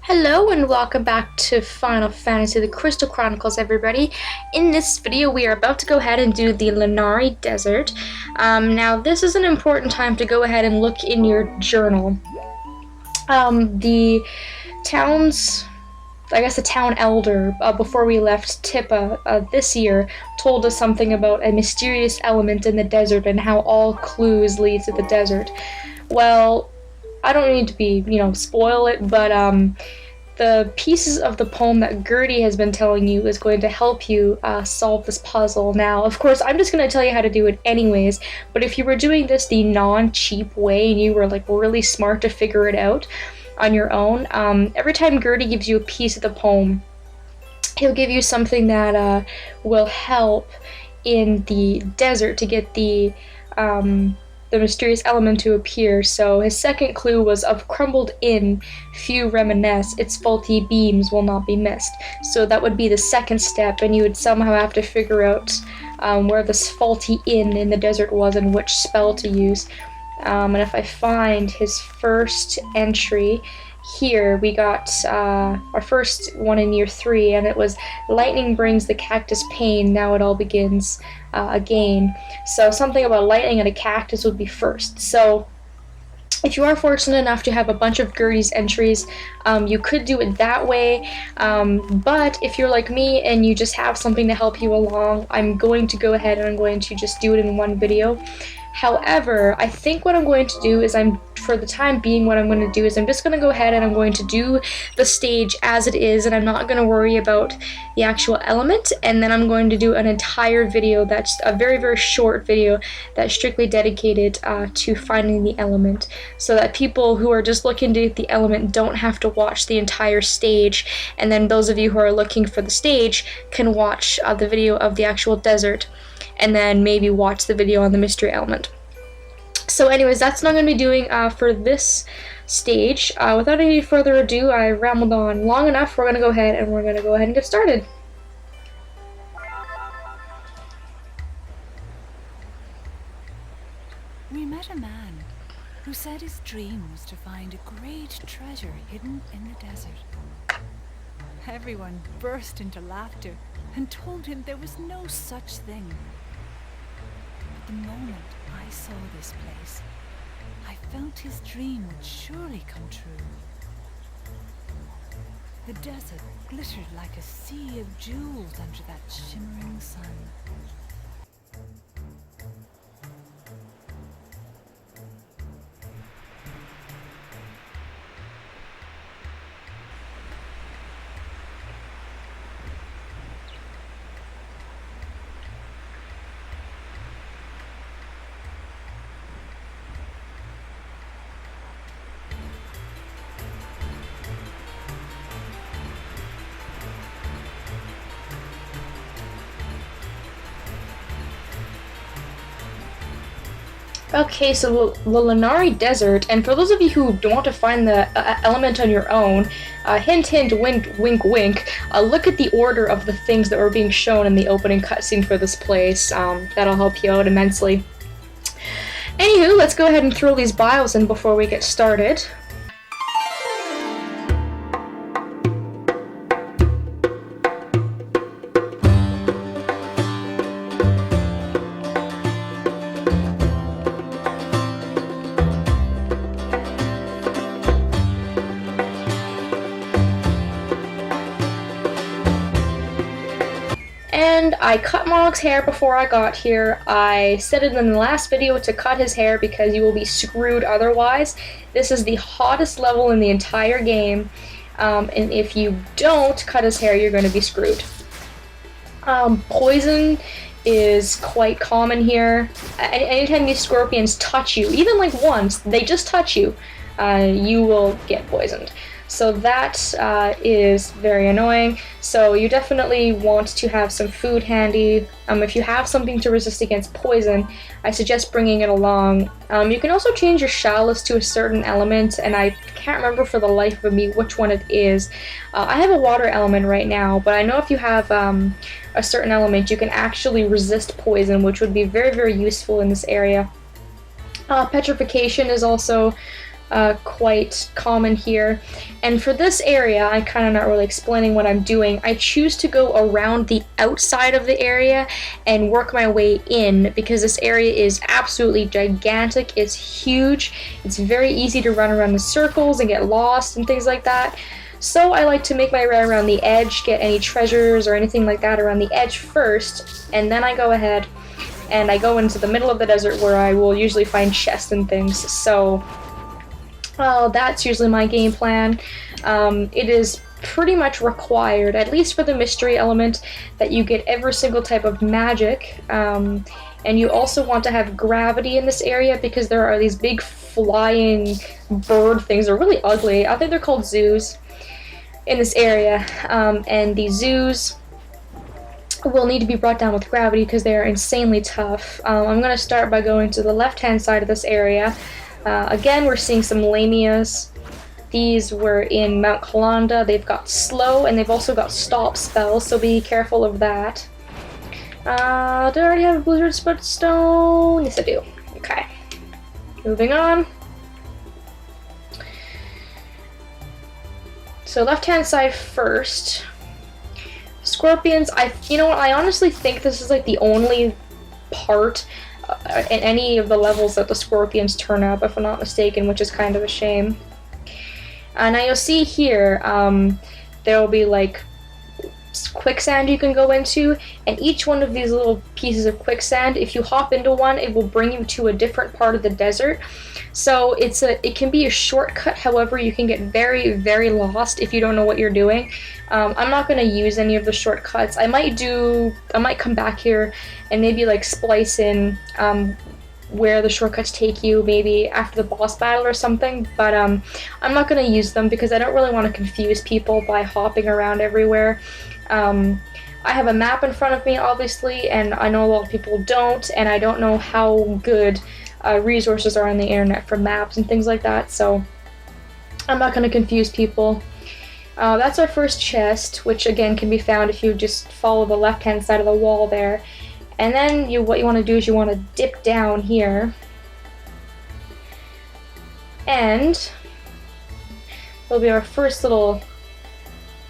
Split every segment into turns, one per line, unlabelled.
Hello and welcome back to Final Fantasy the Crystal Chronicles, everybody. In this video we are about to go ahead and do the Lynari Desert. Now this is an important time to go ahead and look in your journal. The town's, the town elder, before we left Tippa this year, told us something about a mysterious element in the desert and how all clues lead to the desert. Well, I don't need to be, spoil it, but the pieces of the poem that Gertie has been telling you is going to help you solve this puzzle. Now, of course, I'm just going to tell you how to do it anyways, but if you were doing this the non-cheap way and you were like really smart to figure it out on your own, every time Gertie gives you a piece of the poem, he'll give you something that will help in the desert to get the mysterious element to appear. So his second clue was of crumbled inn, few reminisce, its faulty beams will not be missed. So that would be the second step, and you would somehow have to figure out where this faulty inn in the desert was and which spell to use. And if I find his first entry here, we got our first one in year 3, and it was lightning brings the cactus pain, now it all begins again. So something about lightning and a cactus would be first. So if you are fortunate enough to have a bunch of Gertie's entries, you could do it that way, but if you're like me and you just have something to help you along, I'm going to go ahead and I'm going to just do it in one video. However, I think what I'm going to do is for the time being, what I'm going to do is I'm just going to go ahead and I'm going to do the stage as it is, and I'm not going to worry about the actual element, and then I'm going to do an entire video that's a very, very short video that's strictly dedicated to finding the element, so that people who are just looking to get the element don't have to watch the entire stage, and then those of you who are looking for the stage can watch the video of the actual desert, and then maybe watch the video on the mystery element. So anyways, that's what I'm going to be doing for this stage. Without any further ado, I rambled on long enough. We're going to go ahead and get started.
We met a man who said his dream was to find a great treasure hidden in the desert. Everyone burst into laughter and told him there was no such thing. But the moment I saw this place, I felt his dream would surely come true. The desert glittered like a sea of jewels under that shimmering sun.
Okay, so the Lynari Desert, and for those of you who don't want to find the element on your own, hint hint, wink wink wink, look at the order of the things that were being shown in the opening cutscene for this place. That'll help you out immensely. Anywho, let's go ahead and throw these bios in before we get started. And I cut Monarch's hair before I got here. I said it in the last video to cut his hair because you will be screwed otherwise. This is the hottest level in the entire game, and if you don't cut his hair, you're going to be screwed. Poison is quite common here. Anytime these scorpions touch you, even like once, they just touch you, you will get poisoned. So that is very annoying. So you definitely want to have some food handy. If you have something to resist against poison, I suggest bringing it along. You can also change your chalice to a certain element, and I can't remember for the life of me which one it is. I have a water element right now, but I know if you have a certain element, you can actually resist poison, which would be very, very useful in this area. Petrification is also quite common here. And for this area, I'm kind of not really explaining what I'm doing. I choose to go around the outside of the area and work my way in because this area is absolutely gigantic. It's huge. It's very easy to run around in circles and get lost and things like that. So I like to make my way around the edge, get any treasures or anything like that around the edge first, and then I go ahead and I go into the middle of the desert where I will usually find chests and things. So well, that's usually my game plan. It is pretty much required, at least for the mystery element, that you get every single type of magic. And you also want to have gravity in this area because there are these big flying bird things. They're really ugly. I think they're called zoos in this area. And these zoos will need to be brought down with gravity because they are insanely tough. I'm going to start by going to the left-hand side of this area. Again, we're seeing some lamias. These were in Mount Kalanda. They've got slow, and they've also got stop spells, so be careful of that. Do I already have a blizzard stone? Yes, I do. Okay. Moving on. So left-hand side first. Scorpions, you know what, I honestly think this is like the only part in any of the levels that the scorpions turn up, if I'm not mistaken, which is kind of a shame. Now you'll see here, there will be like quicksand you can go into, and each one of these little pieces of quicksand, if you hop into one, it will bring you to a different part of the desert. So it can be a shortcut. However, you can get very, very lost if you don't know what you're doing. I'm not going to use any of the shortcuts. I might come back here and maybe like splice in where the shortcuts take you, maybe after the boss battle or something, but I'm not going to use them because I don't really want to confuse people by hopping around everywhere. I have a map in front of me, obviously, and I know a lot of people don't, and I don't know how good resources are on the internet for maps and things like that, so I'm not going to confuse people. That's our first chest, which again can be found if you just follow the left-hand side of the wall there. And then what you want to do is you want to dip down here. And it'll be our first little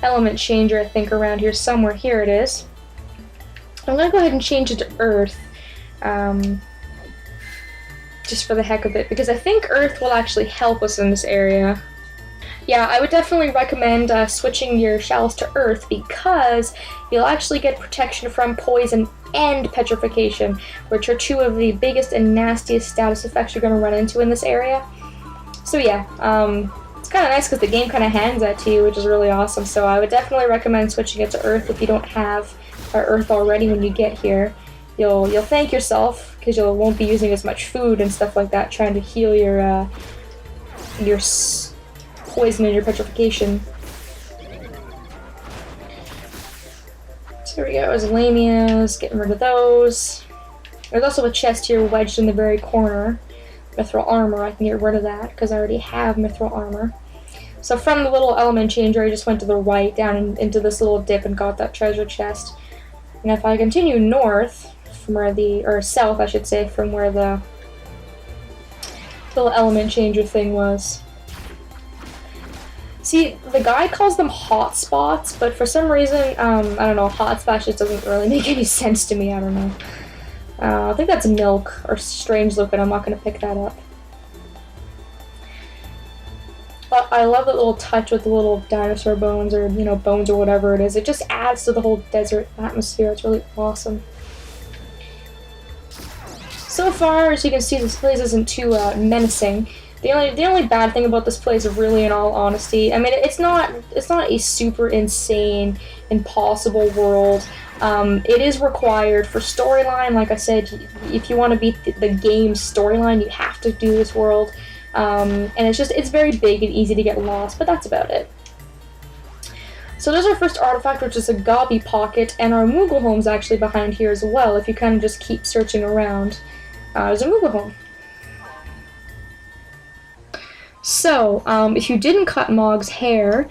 element changer, I think, around here somewhere. Here it is. I'm going to go ahead and change it to Earth. Just for the heck of it, because I think Earth will actually help us in this area. Yeah, I would definitely recommend switching your shells to Earth because you'll actually get protection from poison and petrification, which are two of the biggest and nastiest status effects you're going to run into in this area. So yeah, it's kind of nice because the game kind of hands that to you, which is really awesome. So I would definitely recommend switching it to Earth if you don't have Earth already when you get here. You'll thank yourself because you won't be using as much food and stuff like that trying to heal your poison and your petrification. So there we go, there's lamias, getting rid of those. There's also a chest here wedged in the very corner. Mithril armor, I can get rid of that because I already have mithril armor. So from the little element changer, I just went to the right down into this little dip and got that treasure chest. And if I continue north, from where or south I should say, from where the little element changer thing was. See, the guy calls them hot spots, but for some reason, I don't know, hot spots just doesn't really make any sense to me, I don't know. I think that's milk, or strange looking, I'm not going to pick that up. But I love that little touch with the little dinosaur bones, or, you know, bones or whatever it is. It just adds to the whole desert atmosphere, it's really awesome. So far, as you can see, this place isn't too menacing. The only bad thing about this place, really, in all honesty, I mean, it's not a super insane, impossible world. It is required for storyline. Like I said, if you want to beat the game's storyline, you have to do this world. And it's very big and easy to get lost, but that's about it. So there's our first artifact, which is a Gobby Pocket, and our Moogle Home's actually behind here as well, if you kind of just keep searching around. There's a Moogle Home. So, if you didn't cut Mog's hair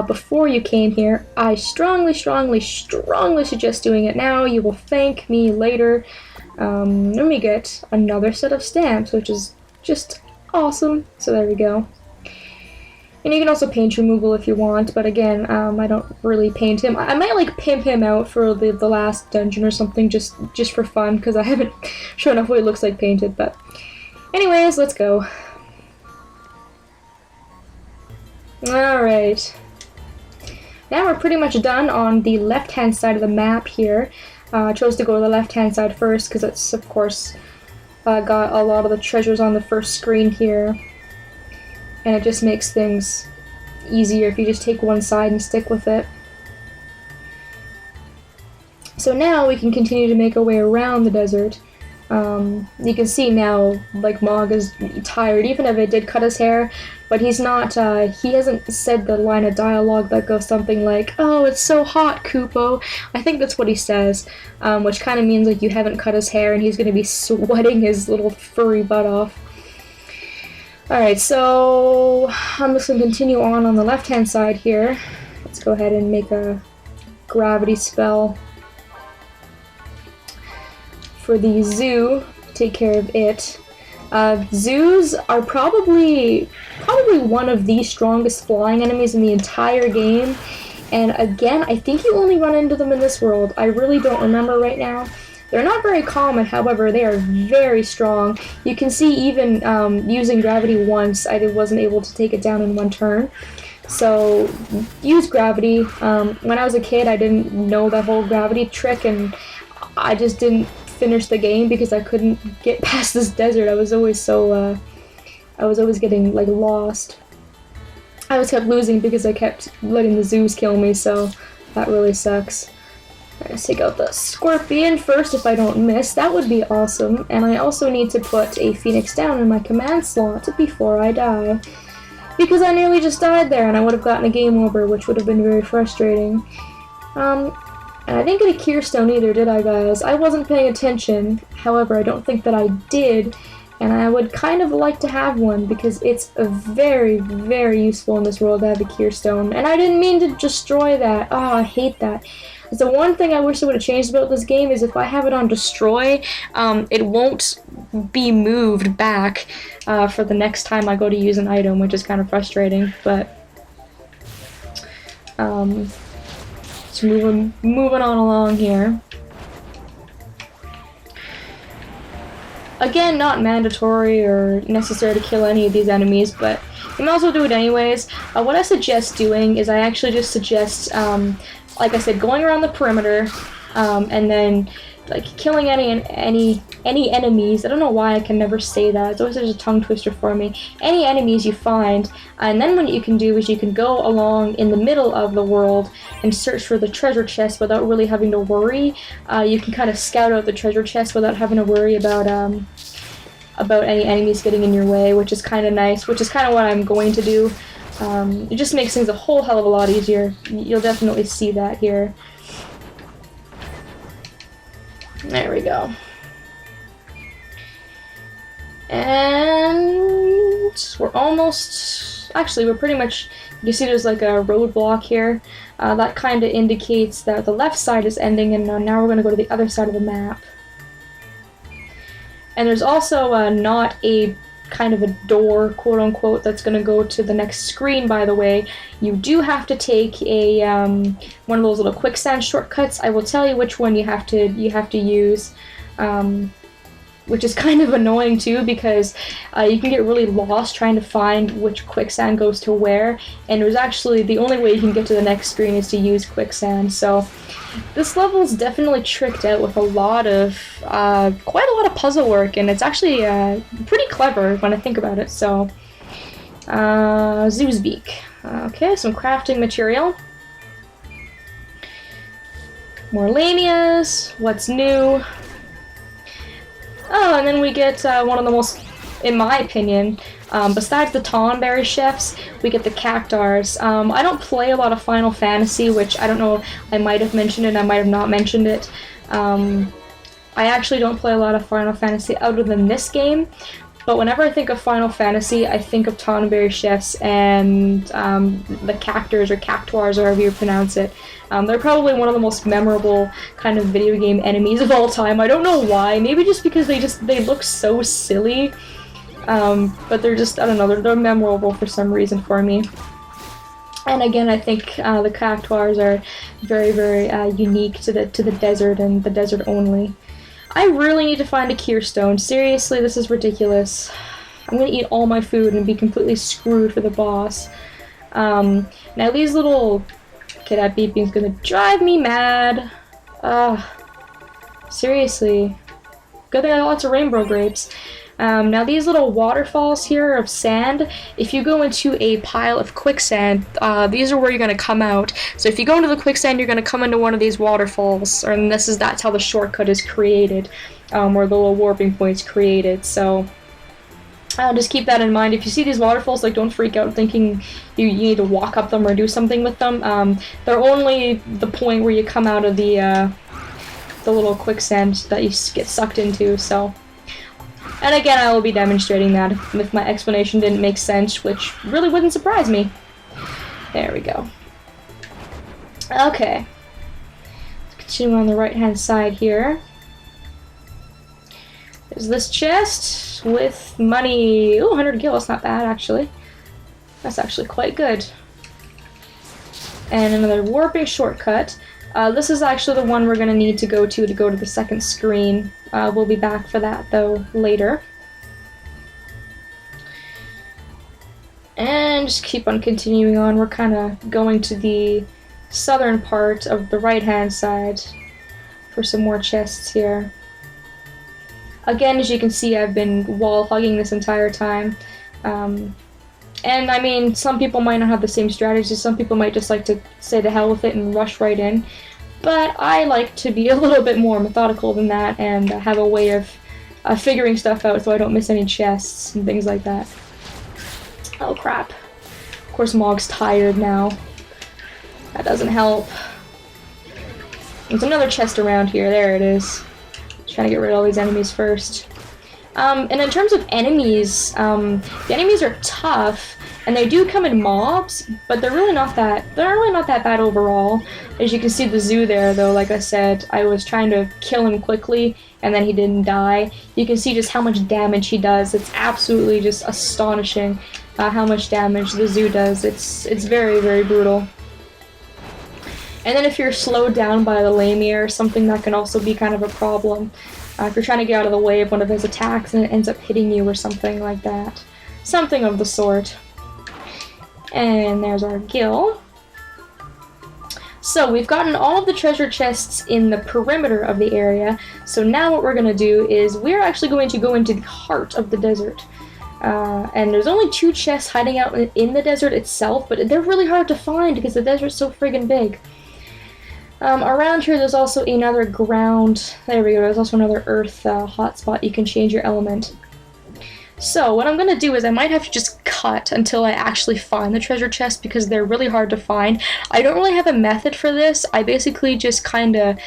before you came here, I strongly, strongly, strongly suggest doing it now. You will thank me later. Then we get another set of stamps, which is just awesome. So there we go. And you can also paint removal if you want, but again, I don't really paint him. I might like pimp him out for the last dungeon or something, just for fun, because I haven't shown off what he looks like painted. But anyways, let's go. Alright. Now we're pretty much done on the left-hand side of the map here. I chose to go to the left-hand side first, because it's, of course, got a lot of the treasures on the first screen here. And it just makes things easier if you just take one side and stick with it. So now we can continue to make our way around the desert. You can see now, like, Mog is tired, even if it did cut his hair, but he's not, he hasn't said the line of dialogue that goes something like, "Oh, it's so hot, Kupo." I think that's what he says, which kind of means, like, you haven't cut his hair and he's gonna be sweating his little furry butt off. Alright, so I'm just going to continue on the left-hand side here. Let's go ahead and make a gravity spell for the zoo, take care of it. Zoos are probably one of the strongest flying enemies in the entire game. And again, I think you only run into them in this world. I really don't remember right now. They're not very common, however, they are very strong. You can see even using gravity once, I wasn't able to take it down in one turn. So, use gravity. When I was a kid, I didn't know that whole gravity trick, and I just didn't finish the game because I couldn't get past this desert. I was always so, I was always getting, like, lost. I always kept losing because I kept letting the zoos kill me, so that really sucks. Let's take out the scorpion first if I don't miss. That would be awesome. And I also need to put a phoenix down in my command slot before I die. Because I nearly just died there and I would have gotten a game over, which would have been very frustrating. And I didn't get a cure stone either, did I, guys? I wasn't paying attention. However, I don't think that I did. And I would kind of like to have one because it's very, very useful in this world to have a cure stone. And I didn't mean to destroy that. Oh, I hate that. The one thing I wish they would have changed about this game is if I have it on destroy, it won't be moved back for the next time I go to use an item, which is kind of frustrating. But just moving on along here. Again, not mandatory or necessary to kill any of these enemies, but you might as well do it anyways. What I suggest doing is I actually just suggest, like I said, going around the perimeter, and then like killing any enemies. I don't know why I can never say that. It's always just a tongue twister for me. Any enemies you find, and then what you can do is you can go along in the middle of the world and search for the treasure chest without really having to worry. You can kind of scout out the treasure chest without having to worry about any enemies getting in your way, which is kind of nice. Which is kind of what I'm going to do. It just makes things a whole hell of a lot easier. You'll definitely see that here. There we go. And we're almost... Actually, we're pretty much... You see there's like a roadblock here. That kind of indicates that the left side is ending, and now we're going to go to the other side of the map. And there's also not a kind of a door, quote-unquote, that's going to go to the next screen, by the way. You do have to take a one of those little quicksand shortcuts. I will tell you which one you have to use, which is kind of annoying too, because you can get really lost trying to find which quicksand goes to where, and there's actually, the only way you can get to the next screen is to use quicksand. So this level is definitely tricked out with a lot of, quite a lot of puzzle work, and it's actually pretty clever when I think about it. So, Zoo's Beak. Okay, some crafting material. More lamias. What's new? Oh, and then we get one of the most, in my opinion, besides the Tonberry chefs, we get the Cactars. I don't play a lot of Final Fantasy, which I don't know, I might have mentioned it, I might have not mentioned it. I actually don't play a lot of Final Fantasy other than this game, but whenever I think of Final Fantasy, I think of Tonberry chefs and the Cactars or Cactuars, or however you pronounce it. They're probably one of the most memorable kind of video game enemies of all time. I don't know why. Maybe just because they look so silly. But they're just, I don't know, they're memorable for some reason for me. And again, I think the cactuars are very, very unique to the desert and the desert only. I really need to find a cure stone. Seriously, this is ridiculous. I'm gonna eat all my food and be completely screwed for the boss. Now these little... Okay, that beeping's gonna drive me mad. Seriously. Good thing I got lots of rainbow grapes. Now these little waterfalls here of sand, if you go into a pile of quicksand, these are where you're going to come out. So if you go into the quicksand, you're going to come into one of these waterfalls, and that's how the shortcut is created, or the little warping point's created. So just keep that in mind. If you see these waterfalls, like, don't freak out thinking you need to walk up them or do something with them. They're only the point where you come out of the little quicksand that you get sucked into, so... And again, I will be demonstrating that if my explanation didn't make sense, which really wouldn't surprise me. There we go. Okay. Let's continue on the right-hand side here. There's this chest with money. Ooh, 100 gil, that's not bad, actually. That's actually quite good. And another warping shortcut. This is actually the one we're going to need to go to the second screen. We'll be back for that, though, later. And just keep on continuing on. We're kind of going to the southern part of the right-hand side for some more chests here. Again, as you can see, I've been wall hugging this entire time. And I mean, some people might not have the same strategy. Some people might just like to say the hell with it and rush right in. But I like to be a little bit more methodical than that and have a way of figuring stuff out so I don't miss any chests and things like that. Oh crap. Of course Mog's tired now. That doesn't help. There's another chest around here. There it is. Trying to get rid of all these enemies first. And in terms of enemies, the enemies are tough, and they do come in mobs, but they're really not that bad overall. As you can see the zoo there, though, like I said, I was trying to kill him quickly, and then he didn't die. You can see just how much damage he does. It's absolutely just astonishing how much damage the zoo does. It's very, very brutal. And then if you're slowed down by the Lamia or something, that can also be kind of a problem. If you're trying to get out of the way of one of his attacks and it ends up hitting you or something like that. Something of the sort. And there's our gill. So we've gotten all of the treasure chests in the perimeter of the area. So now what we're going to do is we're actually going to go into the heart of the desert. And there's only 2 chests hiding out in the desert itself, but they're really hard to find because the desert's so friggin' big. Around here there's also another ground, there we go, there's also another earth hotspot. You can change your element. So what I'm going to do is I might have to just cut until I actually find the treasure chest because they're really hard to find. I don't really have a method for this. I basically just kind of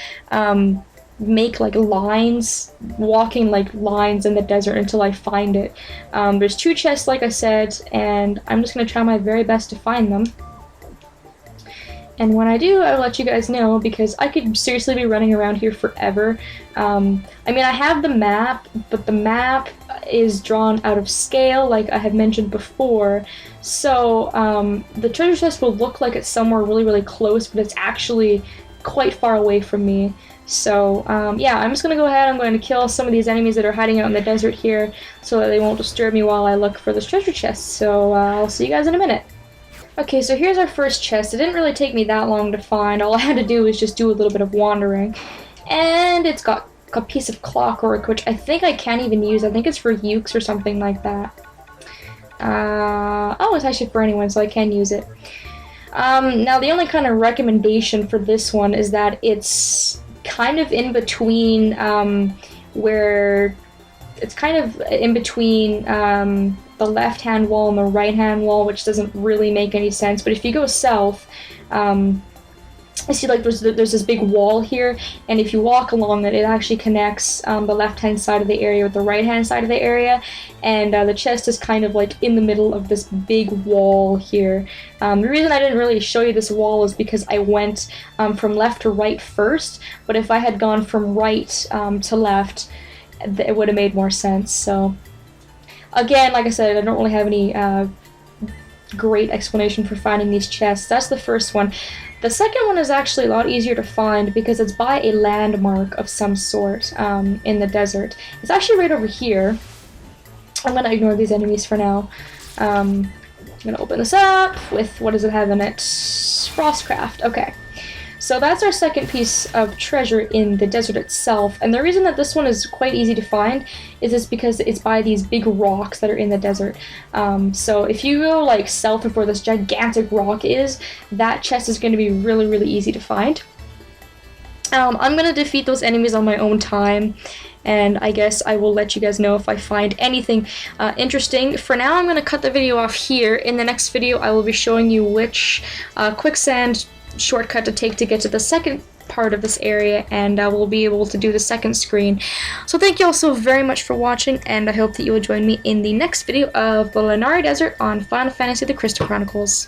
make like lines, walking like lines in the desert until I find it. There's 2 chests like I said, and I'm just going to try my very best to find them. And when I do, I'll let you guys know, because I could seriously be running around here forever. I mean, I have the map, but the map is drawn out of scale, like I had mentioned before. So, the treasure chest will look like it's somewhere really, really close, but it's actually quite far away from me. So, yeah, I'm just going to go ahead, I'm going to kill some of these enemies that are hiding out in the desert here, so that they won't disturb me while I look for this treasure chest. So, I'll see you guys in a minute. Okay, so here's our first chest. It didn't really take me that long to find. All I had to do was just do a little bit of wandering. And it's got a piece of clockwork, which I think I can't even use. I think it's for ukes or something like that. Oh, it's actually for anyone, so I can use it. Now, the only kind of recommendation for this one is that it's kind of in between, the left-hand wall and the right-hand wall, which doesn't really make any sense. But if you go south, I see like there's this big wall here, and if you walk along it, it actually connects the left-hand side of the area with the right-hand side of the area, and the chest is kind of like in the middle of this big wall here. The reason I didn't really show you this wall is because I went from left to right first, but if I had gone from right to left, it would have made more sense. So Again, like I said, I don't really have any great explanation for finding these chests. That's the first one. The second one is actually a lot easier to find because it's by a landmark of some sort in the desert. It's actually right over here. I'm gonna ignore these enemies for now. I'm gonna open this up with, what does it have in it? Frostcraft. Okay. So that's our second piece of treasure in the desert itself, and the reason that this one is quite easy to find is because it's by these big rocks that are in the desert. So if you go like south of where this gigantic rock is, that chest is going to be really, really easy to find. I'm going to defeat those enemies on my own time, and I guess I will let you guys know if I find anything interesting. For now, I'm going to cut the video off here. In the next video, I will be showing you which quicksand shortcut to take to get to the second part of this area, and I will be able to do the second screen. So thank you all so very much for watching, and I hope that you will join me in the next video of the Lynari Desert on Final Fantasy: The Crystal Chronicles.